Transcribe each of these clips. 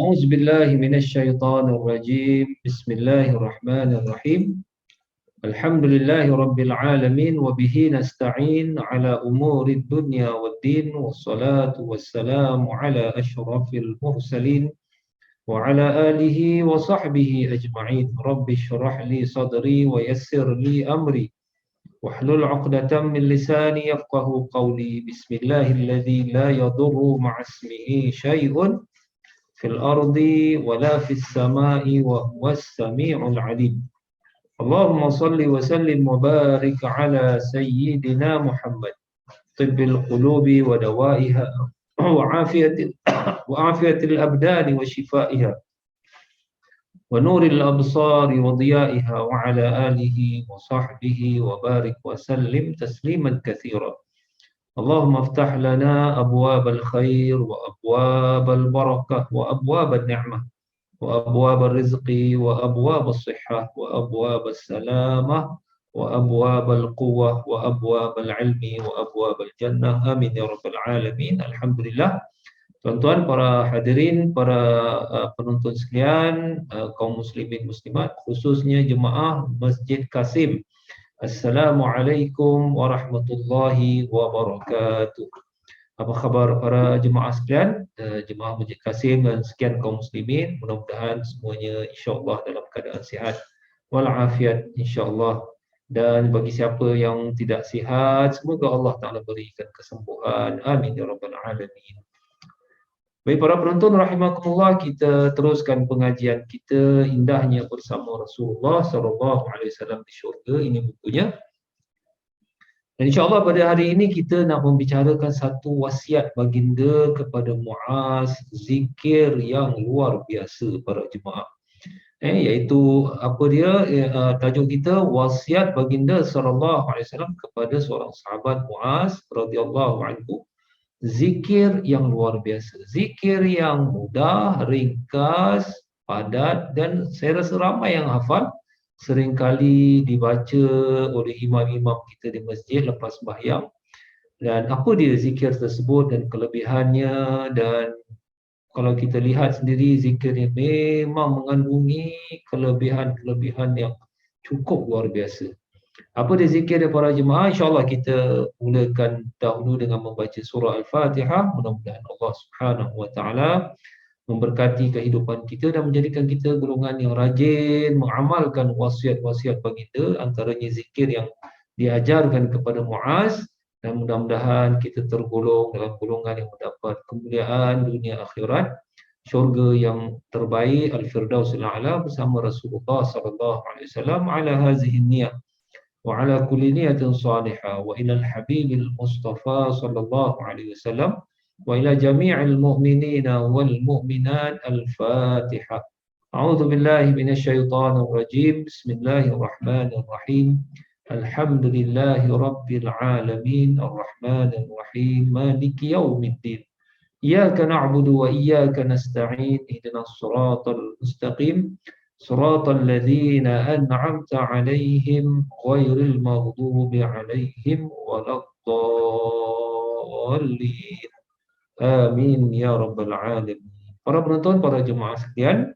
أعوذ بالله من الشيطان الرجيم بسم الله الرحمن الرحيم الحمد لله رب العالمين وبه نستعين على أمور الدنيا والدين والصلاة والسلام على أشرف المرسلين وعلى آله وصحبه أجمعين رب اشرح لي صدري ويسر لي أمري واحلل عقدة من لساني يفقه قولي بسم الله الذي لا يضر مع اسمه شيء في الأرض ولا في السماء وهو السميع العليم اللهم صل وسلم وبارك على سيدنا محمد طب القلوب ودوائها وعافية الأبدان وشفائها ونور الأبصار وضيائها وعلى آله وصحبه وبارك وسلم تسليما كثيرا اللهم افتح لنا أبواب الخير وأبواب البركة وأبواب النعمة وأبواب الرزق وأبواب الصحة وأبواب السلامة وأبواب القوة وأبواب العلم وأبواب الجنة آمين يا رب العالمين. Alhamdulillah. Tuan-tuan, para hadirin, para penonton sekalian, kaum muslimin muslimat, khususnya jemaah Masjid Kasim. Assalamualaikum warahmatullahi wabarakatuh. Apa khabar para jemaah sekalian, jemaah Masjid Kasim dan sekian kaum muslimin. Mudah-mudahan semuanya insya-Allah dalam keadaan sihat walafiat insya-Allah. Dan bagi siapa yang tidak sihat, semoga Allah Taala berikan kesembuhan. Amin ya rabbal alamin. Baik para penonton rahimakumullah, kita teruskan pengajian kita indahnya bersama Rasulullah sallallahu alaihi wasallam di syurga. Ini bukunya. Dan insya-Allah pada hari ini kita nak membicarakan satu wasiat baginda kepada Muaz, zikir yang luar biasa para jemaah. Iaitu apa dia, tajuk kita wasiat baginda sallallahu alaihi wasallam kepada seorang sahabat Muaz radhiyallahu anhu. Zikir yang luar biasa, zikir yang mudah, ringkas, padat dan saya rasa ramai yang hafal. Seringkali dibaca oleh imam-imam kita di masjid lepas sembahyang. Dan apa dia zikir tersebut dan kelebihannya, dan kalau kita lihat sendiri zikir ini memang mengandungi kelebihan-kelebihan yang cukup luar biasa. Apa dia zikir dia para jemaah? InsyaAllah kita mulakan dahulu dengan membaca surah Al-Fatihah. Mudah-mudahan Allah Subhanahu Wa Taala memberkati kehidupan kita dan menjadikan kita golongan yang rajin mengamalkan wasiat-wasiat baginda, antaranya zikir yang diajarkan kepada Muaz, dan mudah-mudahan kita tergolong dalam golongan yang mendapat kemuliaan dunia akhirat, syurga yang terbaik Al-Firdausil A'la bersama Rasulullah sallallahu alaihi wasallam ala hazihi niyah wa ala kulli niyatin salihah wa ila al-habibil mustafa sallallahu alaihi wasallam wa ila jami'il mu'minina wal mu'minat. Al-Fatihah. A'udzu billahi minasy syaithanir rajim. Bismillahirrahmanirrahim. Alhamdulillahi rabbil alamin arrahmanir rahim maliki yaumiddin. Iyyaka na'budu wa iyyaka nasta'in. Ihdinas siratal mustaqim. Siratal ladzina an'amta 'alaihim ghairil maghdubi 'alaihim waladdallin. Amin ya rabbal alamin. Para penonton, para jemaah sekalian,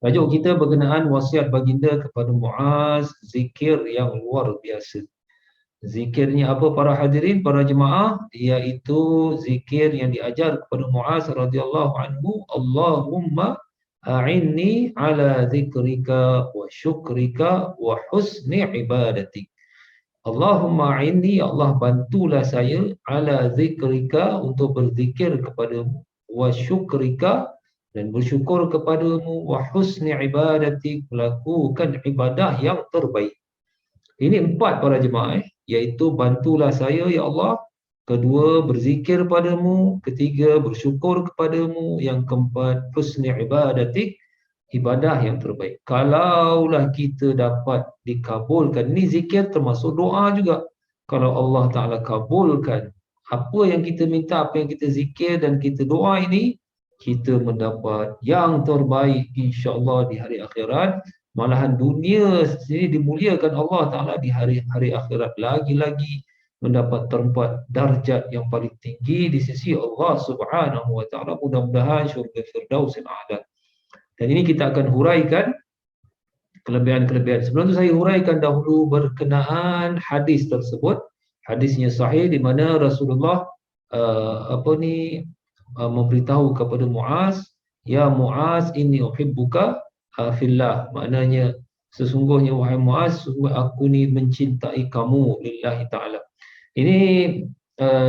tajuk kita berkenaan wasiat baginda kepada Muaz, zikir yang luar biasa. Zikirnya apa para hadirin, para jemaah? Iaitu zikir yang diajar kepada Muaz radhiyallahu anhu, Allahumma a'inni ala zikrika wa syukrika wa husni ibadatik. Allahumma a'inni, ya Allah bantulah saya, ala zikrika, untuk berzikir kepadamu, wa syukrika, dan bersyukur kepadamu, wa husni ibadatik, melakukan ibadah yang terbaik. Ini empat para jemaah, iaitu bantulah saya ya Allah, kedua berzikir padamu, ketiga bersyukur kepadamu, yang keempat husni ibadatik, ibadah yang terbaik. Kalaulah kita dapat dikabulkan, ni zikir termasuk doa juga. Kalau Allah Ta'ala kabulkan apa yang kita minta, apa yang kita zikir dan kita doa ini, kita mendapat yang terbaik insya-Allah di hari akhirat. Malahan dunia sendiri dimuliakan Allah Ta'ala di hari akhirat lagi-lagi mendapat tempat darjat yang paling tinggi di sisi Allah Subhanahu wa taala. Mudah-mudahan syurga Firdausil A'la. Dan ini kita akan huraikan kelebihan-kelebihan. Sebelum itu saya huraikan dahulu berkenaan hadis tersebut. Hadisnya sahih di mana Rasulullah memberitahu kepada Muaz, ya Muaz, inni uhibbuka fillah. Maknanya sesungguhnya wahai Muaz, sesungguhnya aku ni mencintai kamu lillahi taala. Ini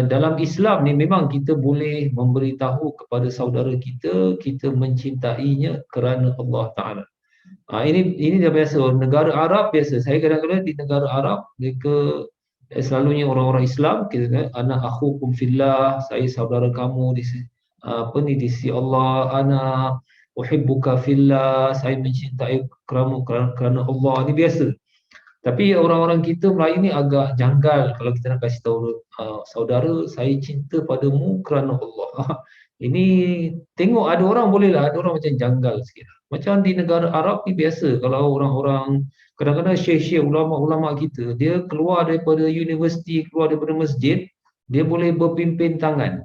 dalam Islam ni memang kita boleh memberitahu kepada saudara kita, kita mencintainya kerana Allah Taala. Ini dah biasa. Negara Arab biasa. Saya kadang-kadang di negara Arab, mereka selalunya orang-orang Islam, kita kata ana akhukum fillah, saya saudara kamu di di sisi Allah, ana uhibbuka fillah, saya mencintai kamu kerana Allah. Ini biasa. Tapi orang-orang kita Melayu ni agak janggal kalau kita nak kasih tahu saudara, saya cinta padamu kerana Allah. Ini tengok ada orang bolehlah, ada orang macam janggal sikit. Macam di negara Arab ni biasa, kalau orang-orang kadang-kadang syekh-syekh, ulama-ulama kita, dia keluar daripada universiti, keluar daripada masjid, dia boleh berpimpin tangan.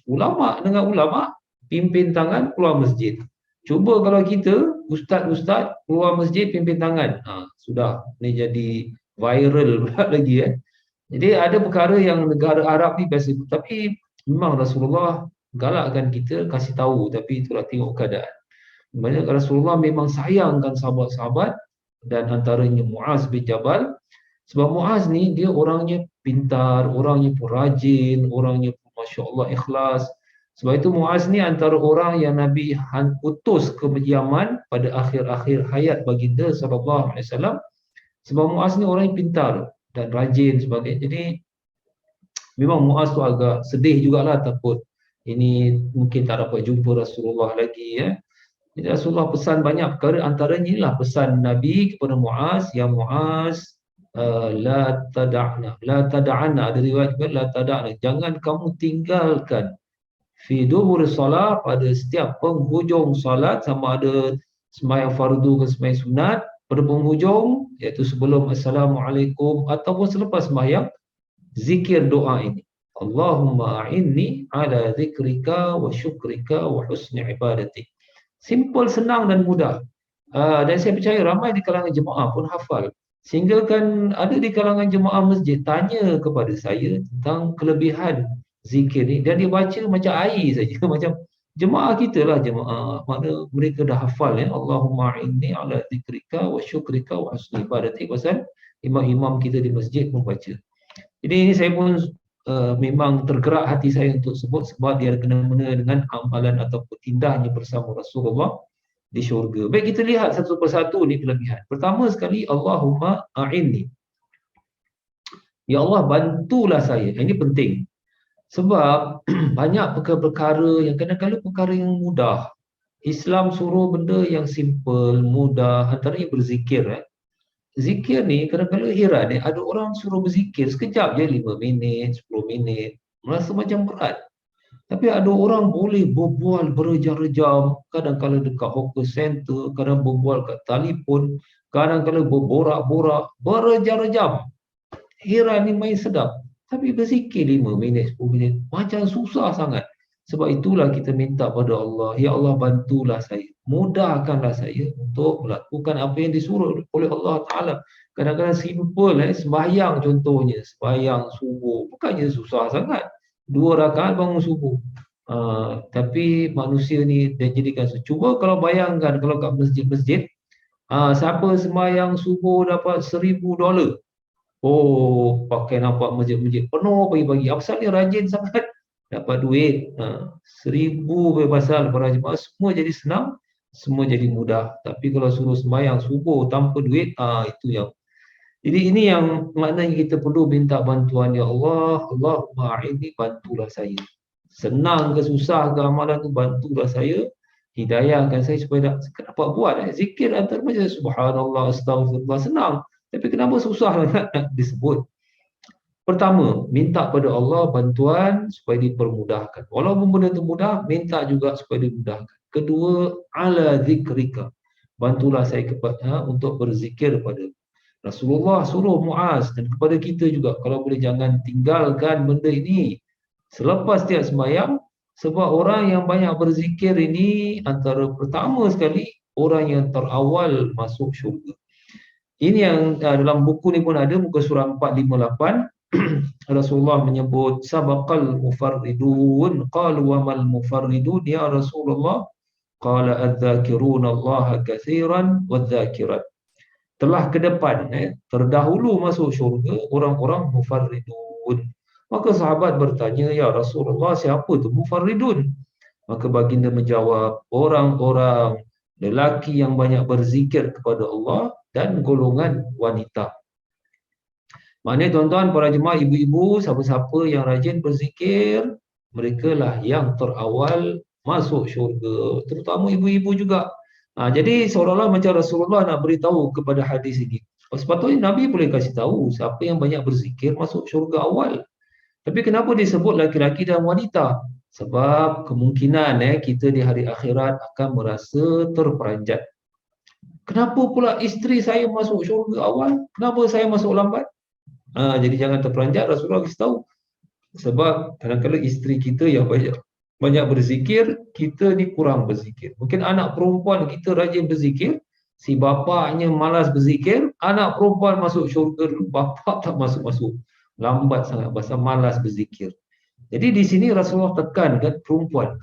Ulama dengan ulama pimpin tangan keluar masjid. Cuba kalau kita ustaz-ustaz keluar masjid pimpin tangan, sudah ni jadi viral pula lagi kan. Jadi ada perkara yang negara Arab ni biasa, tapi memang Rasulullah galakkan kita kasih tahu, tapi itulah tengok keadaan. Banyak Rasulullah memang sayangkan sahabat-sahabat, dan antaranya Muaz bin Jabal. Sebab Muaz ni dia orangnya pintar, orangnya pun rajin, orangnya pun masya-Allah ikhlas. Sebab itu Muaz ni antara orang yang Nabi utus ke Yaman pada akhir-akhir hayat baginda sallallahu alaihi wasallam. Sebab Muaz ni orang yang pintar dan rajin sebagainya. Jadi memang Muaz tu agak sedih jugalah, takut ini mungkin tak dapat jumpa Rasulullah lagi ya. Jadi Rasulullah pesan banyak perkara, antaranya inilah pesan Nabi kepada Muaz, ya Muaz, la tada'na, ada riwayat juga la tada'na, jangan kamu tinggalkan fi dubur solat, pada setiap penghujung solat, sama ada sembahyang fardu ke sembahyang sunat, pada penghujung iaitu sebelum assalamualaikum ataupun selepas sembahyang, zikir doa ini, Allahumma a'inni ala zikrika wa syukrika wa husni ibadati. Simple, senang dan mudah. Dan saya percaya ramai di kalangan jemaah pun hafal. Sehingga kan ada di kalangan jemaah masjid tanya kepada saya tentang kelebihan zikir ni, dan dia baca macam air saja. Macam jemaah kita lah, jemaah mana mereka dah hafal ya, Allahumma inni ala zikrika wa syukrika wa husni ibadati. Pasal imam-imam kita di masjid pun baca. Jadi ini saya pun memang tergerak hati saya untuk sebut, sebab dia kena-mena dengan amalan ataupun indahnya bersama Rasulullah di syurga. Baik, kita lihat satu persatu ni kelebihan. Pertama sekali, Allahumma a'inni, ya Allah bantulah saya. Ini penting. Sebab banyak perkara-perkara yang kadang-kadang perkara yang mudah. Islam suruh benda yang simple, mudah, antaranya berzikir. Zikir ni kadang-kadang heran, ada orang suruh berzikir sekejap je, 5 minit, 10 minit, merasa macam berat. Tapi ada orang boleh berbual berjam-jam, kadang-kadang dekat hawker center, kadang berbual kat telefon, kadang-kadang berborak-borak berjam-jam. Heran, ni main sedap. Tapi berzikir 5 minit, 10 minit, macam susah sangat. Sebab itulah kita minta pada Allah, ya Allah bantulah saya, mudahkanlah saya untuk melakukan apa yang disuruh oleh Allah Ta'ala. Kadang-kadang simple, sembahyang contohnya, sembahyang subuh, bukannya susah sangat, 2 rakaat bangun subuh. Tapi manusia ni dia jadikan, cuba kalau bayangkan kalau kat masjid-masjid, siapa sembahyang subuh dapat $1,000. Oh, pakai nampak masjid-masjid penuh pagi-pagi. Apa pasal dia rajin sangat, dapat duit. 1,000 pasal para jemaah, semua jadi senang, semua jadi mudah. Tapi kalau suruh sembahyang subuh tanpa duit, itu yang. Jadi ini yang maknanya kita perlu minta bantuan, ya Allah, Allahumma a'inni, bantulah saya. Senang ke susah ke amalan tu, bantulah saya, hidayahkan saya supaya dapat buat. Zikir antara macam subhanallah, astagfirullah, senang. Tapi kenapa susah nak disebut? Pertama, minta pada Allah bantuan supaya dipermudahkan. Walaupun benda itu mudah, minta juga supaya dimudahkan. Kedua, ala zikrika, bantulah saya kepada untuk berzikir pada. Rasulullah suruh Muaz dan kepada kita juga, kalau boleh jangan tinggalkan benda ini selepas tiap sembahyang, sebab orang yang banyak berzikir ini antara pertama sekali orang yang terawal masuk syurga. Ini yang dalam buku ni pun ada, muka surah 458. Rasulullah menyebut sabaqal mufarridun, qalu wa mal mufarridun ya Rasulullah, qala adz-dzakiruna Allah katsiran wadz-dzakirat. Telah ke depan, terdahulu masuk syurga orang-orang mufarridun. Maka sahabat bertanya, ya Rasulullah, siapa tu mufarridun? Maka baginda menjawab, orang-orang lelaki yang banyak berzikir kepada Allah dan golongan wanita. Maknanya tuan-tuan, para jemaah, ibu-ibu, siapa-siapa yang rajin berzikir, mereka lah yang terawal masuk syurga. Terutama ibu-ibu juga. Jadi seolah-olah macam Rasulullah nak beritahu kepada hadis ini. Sepatutnya Nabi boleh kasih tahu siapa yang banyak berzikir masuk syurga awal. Tapi kenapa disebut laki-laki dan wanita? Sebab kemungkinan kita di hari akhirat akan merasa terperanjat. Kenapa pula isteri saya masuk syurga awal? Kenapa saya masuk lambat? Jadi jangan terperanjat, Rasulullah kasih tahu. Sebab kadang-kadang isteri kita yang banyak berzikir, kita ni kurang berzikir. Mungkin anak perempuan kita rajin berzikir, si bapaknya malas berzikir, anak perempuan masuk syurga dulu, bapak tak masuk-masuk. Lambat sangat, pasal malas berzikir. Jadi di sini Rasulullah tekankan perempuan.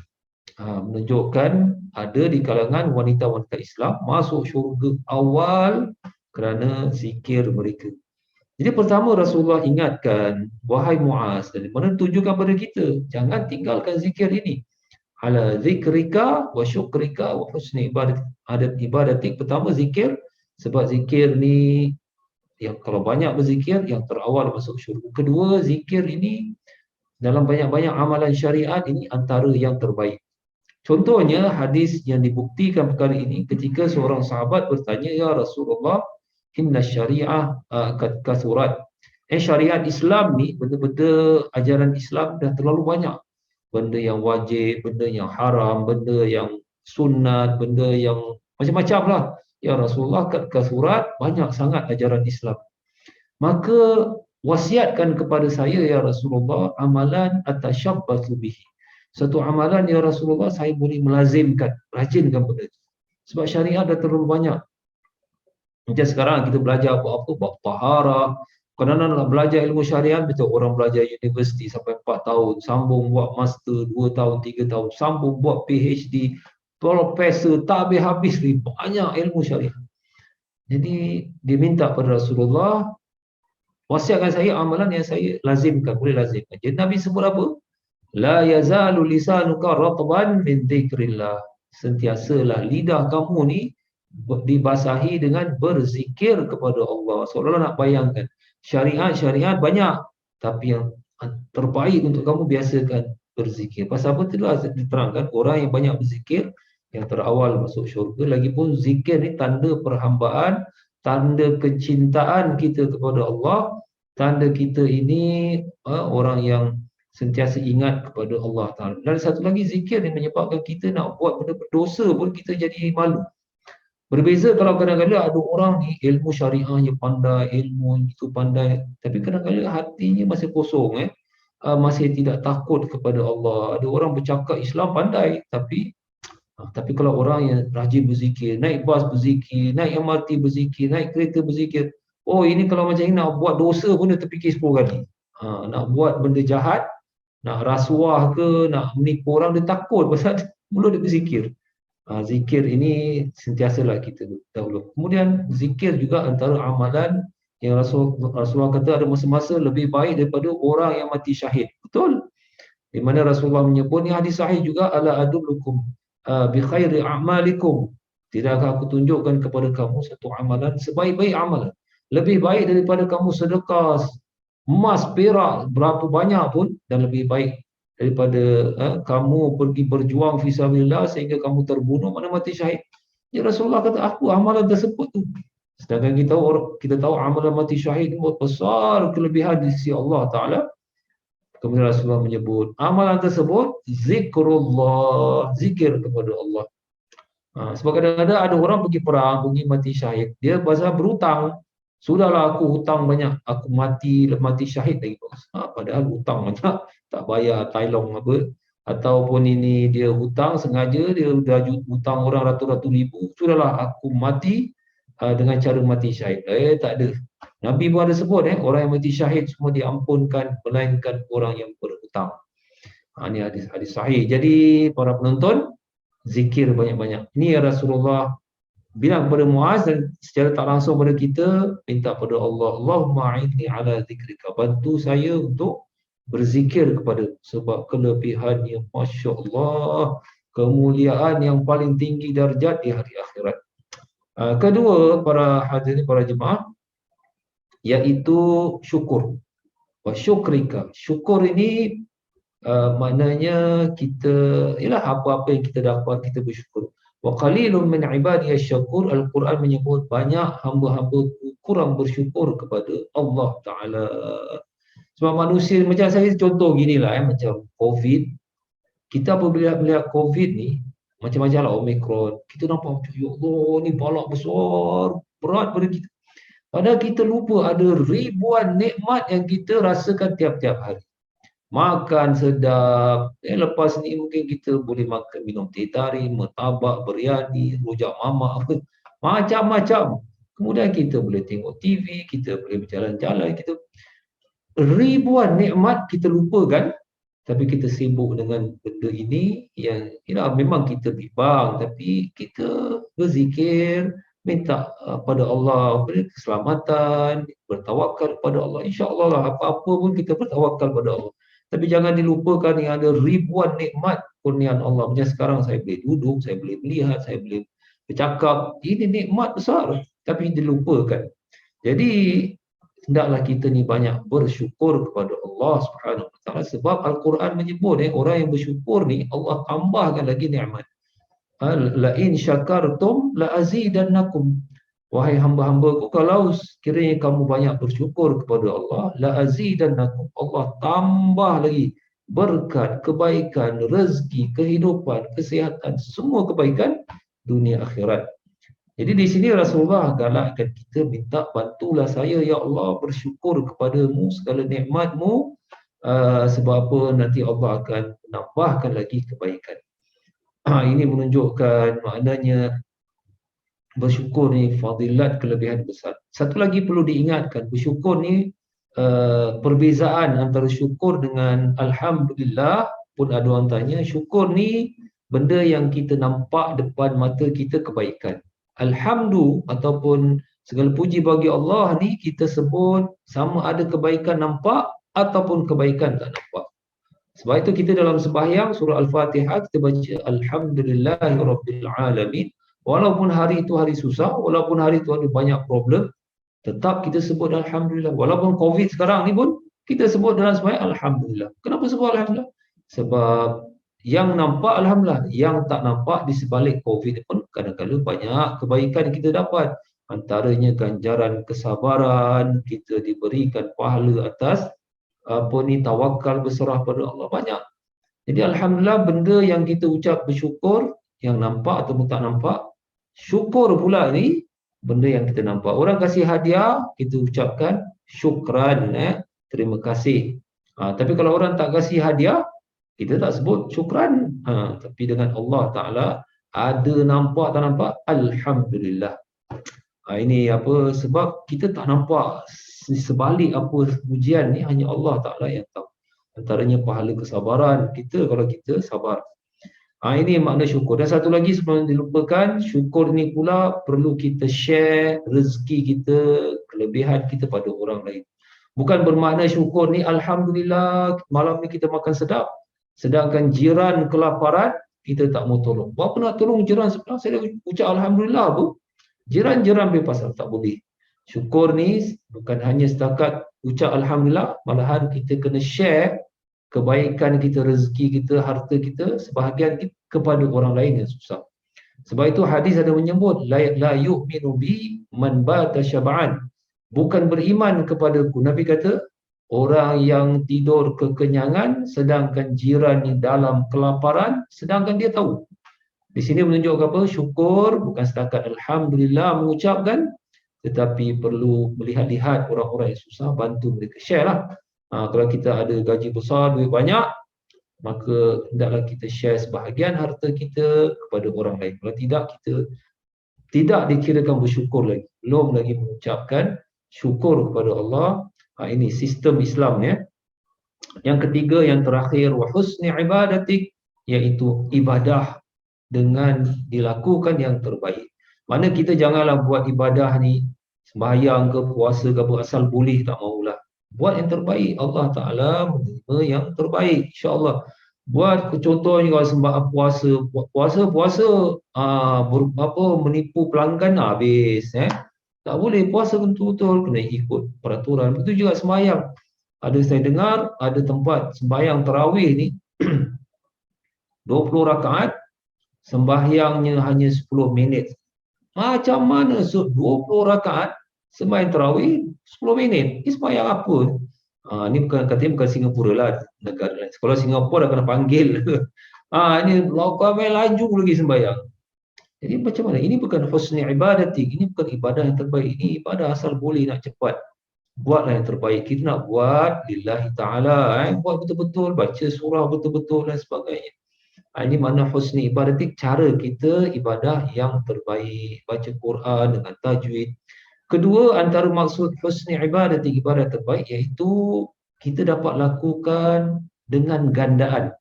Menunjukkan ada di kalangan wanita-wanita Islam masuk syurga awal kerana zikir mereka. Jadi pertama Rasulullah ingatkan, wahai Muaz, dan mana tunjukkan kepada kita, jangan tinggalkan zikir ini. Ala zikrika wa syukrika wa husni ibadatik. Pertama zikir, sebab zikir ni yang kalau banyak berzikir yang terawal masuk syurga. Kedua, zikir ini dalam banyak-banyak amalan syariat ini antara yang terbaik. Contohnya hadis yang dibuktikan perkara ini ketika seorang sahabat bertanya, ya Rasulullah, inna syariah qad kasurat. Syariat Islam ni, benda-benda ajaran Islam dah terlalu banyak. Benda yang wajib, benda yang haram, benda yang sunat, benda yang macam-macam lah. Ya Rasulullah, qad kasurat, banyak sangat ajaran Islam. Maka wasiatkan kepada saya ya Rasulullah amalan atashabbathu bihi. Satu amalan ya Rasulullah saya boleh melazimkan, rajinkan benda itu. Sebab syariat dah terlalu banyak. Macam sekarang kita belajar apa-apa, buat taharah. Kadang-kadang nak belajar ilmu syariat, betul orang belajar universiti sampai 4 tahun, sambung buat master 2 tahun, 3 tahun, sambung buat PhD, profesor, tak habis-habis, banyak ilmu syariat. Jadi diminta pada Rasulullah, wasiatkan saya amalan yang saya lazimkan, boleh lazimkan. Jadi Nabi sebut apa? La yazalu lisanuka ratban min dzikrillah. Sentiasalah lidah kamu ni dibasahi dengan berzikir kepada Allah. Seolah-olah nak bayangkan, syariat banyak, tapi yang terbaik untuk kamu biasakan berzikir. Pasal apa? Telah diterangkan orang yang banyak berzikir yang terawal masuk syurga. Lagipun zikir ni tanda perhambaan, tanda kecintaan kita kepada Allah, tanda kita ini orang yang sentiasa ingat kepada Allah Ta'ala. Dan satu lagi, zikir ni menyebabkan kita nak buat benda berdosa pun kita jadi malu. Berbeza kalau kadang-kadang ada orang ni ilmu syariahnya pandai, ilmu itu pandai, tapi kadang-kadang hatinya masih kosong, masih tidak takut kepada Allah. Ada orang bercakap Islam pandai, tapi kalau orang yang rajin berzikir, naik bas berzikir, naik MRT berzikir, naik kereta berzikir, oh ini kalau macam ini nak buat dosa pun dia terfikir 10 kali. Nak buat benda jahat, nak rasuah ke, nak menipu orang, dia takut pasal mulut dia berzikir. Zikir ini sentiasalah kita dahulu. Kemudian zikir juga antara amalan yang Rasulullah kata ada masa-masa lebih baik daripada orang yang mati syahid. Betul? Di mana Rasulullah menyebut, ni hadis sahih juga, ala adullukum bi khairi a'malikum. Tidakkah aku tunjukkan kepada kamu satu amalan sebaik-baik amalan, lebih baik daripada kamu sedekah emas, perak berapa banyak pun, dan lebih baik daripada kamu pergi berjuang fisabilillah sehingga kamu terbunuh, mana mati syahid. Ya Rasulullah kata, aku amalan tersebut tu. Sedangkan kita tahu amalan mati syahid itu besar kelebihan di sisi Allah Ta'ala. Kemudian Rasulullah menyebut amalan tersebut zikrullah, zikir kepada Allah. Sebab kadang-kadang ada orang pergi perang, pergi mati syahid, dia pasal berhutang. Sudahlah aku hutang banyak, aku mati syahid lagi bos. Padahal hutang banyak, tak bayar Thailand apa. Ataupun ini dia hutang sengaja, dia dah hutang orang ratus-ratus ribu. Sudahlah aku mati dengan cara mati syahid. Tak ada. Nabi pun ada sebut orang yang mati syahid semua diampunkan, melainkan orang yang berhutang. Ini hadis sahih. Jadi para penonton, zikir banyak-banyak. Ini Rasulullah bilang kepada Muaz dan secara tak langsung pada kita, minta pada Allah, Allahumma a'inni ala zikrika, bantu saya untuk berzikir kepada, sebab kelebihannya Masya Allah, kemuliaan yang paling tinggi darjat di hari akhirat. Kedua, para hadirin, para jemaah, iaitu syukur. Wa syukrika. Syukur ini maknanya kita, ialah apa-apa yang kita dapat, kita bersyukur. Wa qalilun min ibadiy syakur. Al-Quran menyebut banyak hamba-hamba kurang bersyukur kepada Allah Ta'ala. Sebab manusia, macam saya contoh ginilah macam COVID. Kita apabila melihat COVID ni, macam-macam lah Omicron, kita nampak macam, ya Allah, ni balak besar, berat pada kita. Padahal kita lupa ada ribuan nikmat yang kita rasakan tiap-tiap hari. Makan sedap. Lepas ni mungkin kita boleh makan, minum teh tarik, martabak, biryani, rujak mamak, macam-macam. Kemudian kita boleh tengok TV, kita boleh berjalan-jalan, kita ribuan nikmat kita lupakan, tapi kita sibuk dengan benda ini yang memang kita bimbang, tapi kita berzikir, minta pada Allah keselamatan, bertawakal kepada Allah. InsyaAllah lah, apa-apa pun kita bertawakal pada Allah. Tapi jangan dilupakan yang ada ribuan nikmat kurniaan Allah. Macam sekarang saya boleh duduk, saya boleh melihat, saya boleh bercakap. Ini nikmat besar, tapi dilupakan. Jadi hendaklah kita ni banyak bersyukur kepada Allah Subhanahu Wa Taala, sebab Al-Quran menyebut orang yang bersyukur ni Allah tambahkan lagi nikmat. La in syakartum la azidannakum. Wahai hamba-hambaku, kalau sekiranya kamu banyak bersyukur kepada Allah, la azidannakum, Allah tambah lagi berkat, kebaikan, rezeki, kehidupan, kesihatan, semua kebaikan dunia akhirat. Jadi di sini Rasulullah galakkan kita, minta bantulah saya ya Allah bersyukur kepadamu segala nikmatmu, sebab apa, nanti Allah akan menambahkan lagi kebaikan. Ini menunjukkan maknanya bersyukur ni fadilat, kelebihan besar. Satu lagi perlu diingatkan, bersyukur ni perbezaan antara syukur dengan alhamdulillah pun ada orang tanya. Syukur ni benda yang kita nampak depan mata kita, kebaikan. Alhamdulillah ataupun segala puji bagi Allah ni kita sebut sama ada kebaikan nampak ataupun kebaikan tak nampak. Sebab itu kita dalam sembahyang surah Al-Fatihah kita baca Alhamdulillahirabbil alamin. Walaupun hari itu hari susah, walaupun hari itu ada banyak problem, tetap kita sebut alhamdulillah. Walaupun COVID sekarang ni pun kita sebut dalam sembahyang alhamdulillah. Kenapa sebut alhamdulillah? Sebab yang nampak alhamdulillah, yang tak nampak di sebalik COVID pun kadang-kadang banyak kebaikan kita dapat. Antaranya ganjaran kesabaran, kita diberikan pahala atas tawakal, berserah pada Allah, banyak. Jadi alhamdulillah, benda yang kita ucap bersyukur, yang nampak ataupun tak nampak. Syukur pula ni benda yang kita nampak. Orang kasih hadiah, kita ucapkan syukran, terima kasih. Tapi kalau orang tak kasih hadiah, kita tak sebut syukran. Tapi dengan Allah Ta'ala, ada nampak tak nampak, alhamdulillah. Ini apa, sebab kita tak nampak sebalik apa pujian ni, hanya Allah Ta'ala yang tahu. Antaranya pahala kesabaran kita kalau kita sabar. Ini makna syukur. Dan satu lagi sebelum dilupakan, syukur ni pula perlu kita share rezeki kita, kelebihan kita pada orang lain. Bukan bermakna syukur ni alhamdulillah malam ni kita makan sedap, sedangkan jiran kelaparan kita tak mau tolong. Berapa nak tolong jiran sebelah, saya ucap alhamdulillah bu. Jiran-jiran berpasal, tak boleh. Syukur ni bukan hanya setakat ucap alhamdulillah, malahan kita kena share kebaikan kita, rezeki kita, harta kita, sebahagian kita kepada orang lain yang susah. Sebab itu hadis ada menyebut la yu'minu bi man bata syab'an. Bukan beriman kepadaku. Nabi kata, orang yang tidur kekenyangan sedangkan jiran ni dalam kelaparan, sedangkan dia tahu. Di sini menunjukkan apa? Syukur bukan setakat alhamdulillah mengucapkan, tetapi perlu melihat-lihat orang-orang yang susah, bantu mereka, share lah. Kalau kita ada gaji besar, duit banyak, maka hendaklah kita share sebahagian harta kita kepada orang lain. Kalau tidak, kita tidak dikirakan bersyukur lagi, belum lagi mengucapkan syukur kepada Allah. Ini sistem Islam ya. Yang ketiga, yang terakhir, wa husni ibadatik, iaitu ibadah dengan dilakukan yang terbaik. Mana kita janganlah buat ibadah ni sembahyang ke puasa ke apa asal boleh, tak maulah. Buat yang terbaik, Allah Taala menerima yang terbaik, insya-Allah. Buat contohnya kalau puasa menipu pelanggan habis tak boleh. Puasa betul-betul kena ikut peraturan. Begitu juga sembahyang. Ada saya dengar ada tempat sembahyang tarawih ni 20 rakaat, sembahyangnya hanya 10 minit. Macam mana 20 rakaat sembahyang tarawih 10 minit? Ini sembahyang apa? Ini katanya bukan Singapura lah, negara lain. Kalau Singapura dah kena panggil. Ini ramai laju lagi sembahyang. Jadi macam mana? Ini bukan husni ibadati, ini bukan ibadah yang terbaik. Ini ibadah asal boleh nak cepat. Buatlah yang terbaik. Kita nak buat lillahi ta'ala. Buat betul-betul, baca surah betul-betul dan sebagainya. Ini mana husni ibadatik, cara kita ibadah yang terbaik, baca Quran dengan tajwid. Kedua, antara maksud husni ibadatik, ibadah terbaik, iaitu kita dapat lakukan dengan gandaan.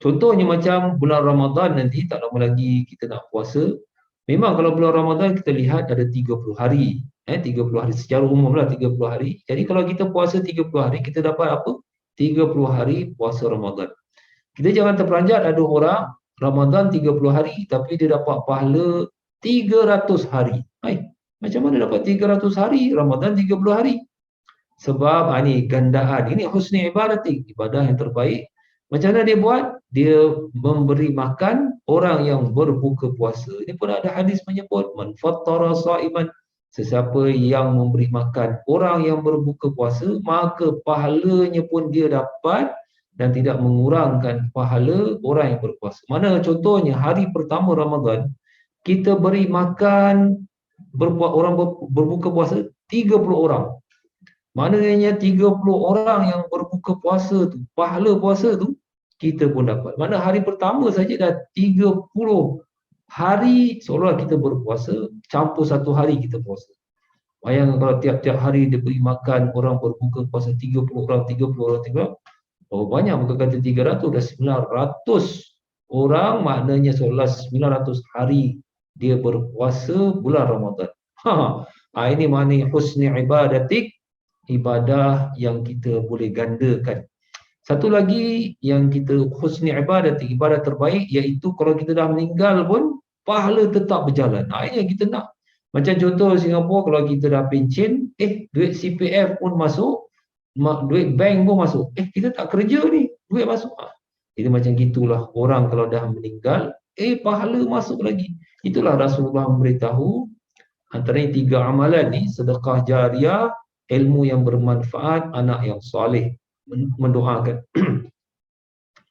Contohnya macam bulan Ramadan nanti, tak lama lagi kita nak puasa. Memang kalau bulan Ramadan kita lihat ada 30 hari. 30 hari secara umum lah, 30 hari. Jadi kalau kita puasa 30 hari, kita dapat apa? 30 hari puasa Ramadan. Kita jangan terperanjat ada orang Ramadan 30 hari tapi dia dapat pahala 300 hari. Macam mana dapat 300 hari? Ramadan 30 hari. Sebab ini gandaan. Ini husni ibadatik, ibadah yang terbaik. Macam mana dia buat? Dia memberi makan orang yang berbuka puasa. Ini pun ada hadis menyebut man fattara sha'iman, sesiapa yang memberi makan orang yang berbuka puasa, maka pahalanya pun dia dapat dan tidak mengurangkan pahala orang yang berpuasa. Mana contohnya hari pertama Ramadan, kita beri makan orang berbuka puasa 30 orang. Maknanya 30 orang yang berbuka puasa tu, pahala puasa tu kita pun dapat. Mana hari pertama saja dah 30 hari seolah kita berpuasa, campur satu hari kita puasa. Bayangkan kalau tiap-tiap hari dia beri makan orang berbuka puasa 30 orang, 30 orang, 30 orang. Oh banyak, bukan kata 300, dah 900 orang, maknanya seolah 900 hari dia berpuasa bulan Ramadan. Ini maknanya husni ibadatik, ibadah yang kita boleh gandakan. Satu lagi yang kita husni ibadatik, ibadah terbaik, iaitu kalau kita dah meninggal pun pahala tetap berjalan. Ini yang kita nak. Macam contoh Singapura, kalau kita dah pencen, duit CPF pun masuk, duit bank pun masuk. Kita tak kerja ni, duit masuk. Jadi macam gitulah orang kalau dah meninggal, pahala masuk lagi. Itulah Rasulullah memberitahu antara 3 amalan ni, sedekah jariah, ilmu yang bermanfaat, anak yang soleh, mendoakan.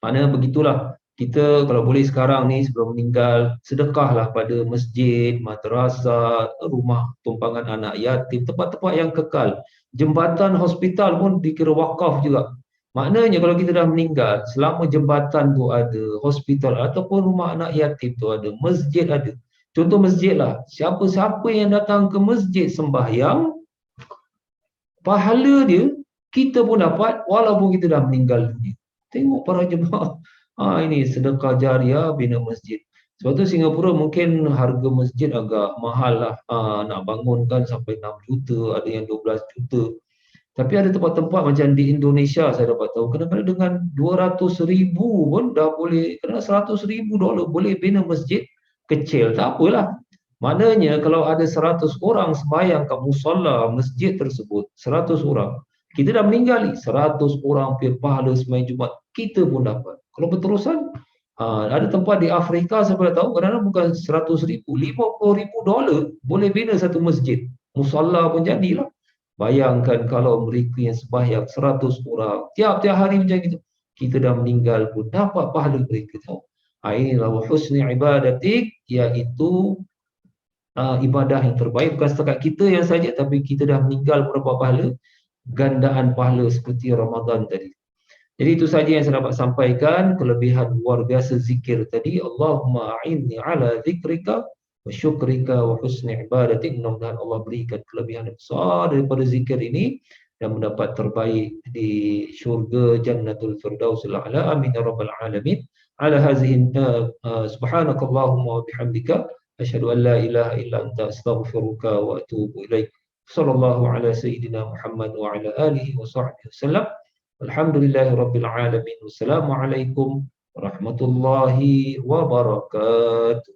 Maknanya begitulah, kita kalau boleh sekarang ni sebelum meninggal, sedekahlah pada masjid, madrasah, rumah tumpangan anak yatim, tempat-tempat yang kekal. Jembatan hospital pun dikira wakaf juga. Maknanya kalau kita dah meninggal, selama jembatan tu ada, hospital ataupun rumah anak yatim tu ada, masjid ada. Contoh masjid lah, siapa-siapa yang datang ke masjid sembahyang, pahala dia kita pun dapat walaupun kita dah meninggal dunia. Tengok para jemaah. Ini sedekah jariah bina masjid. Sebab tu Singapura mungkin harga masjid agak mahal lah. Nak bangunkan sampai 6 juta, ada yang 12 juta. Tapi ada tempat-tempat macam di Indonesia saya dapat tahu, kadang-kadang dengan 200,000 pun dah boleh, kadang-kadang $100,000 boleh bina masjid kecil. Tak apalah. Maknanya kalau ada 100 orang sembahyang kat musalla masjid tersebut, 100 orang, kita dah meninggal ni, 100 orang punya pahala sembahyang Jumaat, kita pun dapat. Kalau berterusan, ada tempat di Afrika saya pernah tahu, kadang-kadang bukan 100,000, $50,000 boleh bina satu masjid. Musalla pun jadilah. Bayangkan kalau mereka yang sembahyang 100 orang, tiap-tiap hari macam itu, kita dah meninggal pun dapat pahala mereka tahu. Inilah husni ibadatik, iaitu ibadah yang terbaik, bukan setakat kita yang saja, tapi kita dah meninggal berapa pahala, gandaan pahala seperti Ramadan tadi. Jadi itu saja yang saya dapat sampaikan, kelebihan luar biasa zikir tadi. Allahumma a'inni ala zikrika wa syukrika wa husni ibadatik. Mudah-mudahan Allah berikan kelebihan yang besar daripada zikir ini dan mendapat terbaik di syurga Jannatul Firdausil A'la. Amin ya rabbal alamin. Ala hazihi subhanakallahumma wa bihamdika asyhadu an la ilaha illa anta astaghfiruka wa atubu ilaik. Sallallahu ala sayyidina Muhammad wa ala alihi wa sahbihi wasallam. Alhamdulillahi Rabbil Alamin. Wassalamualaikum warahmatullahi wabarakatuh.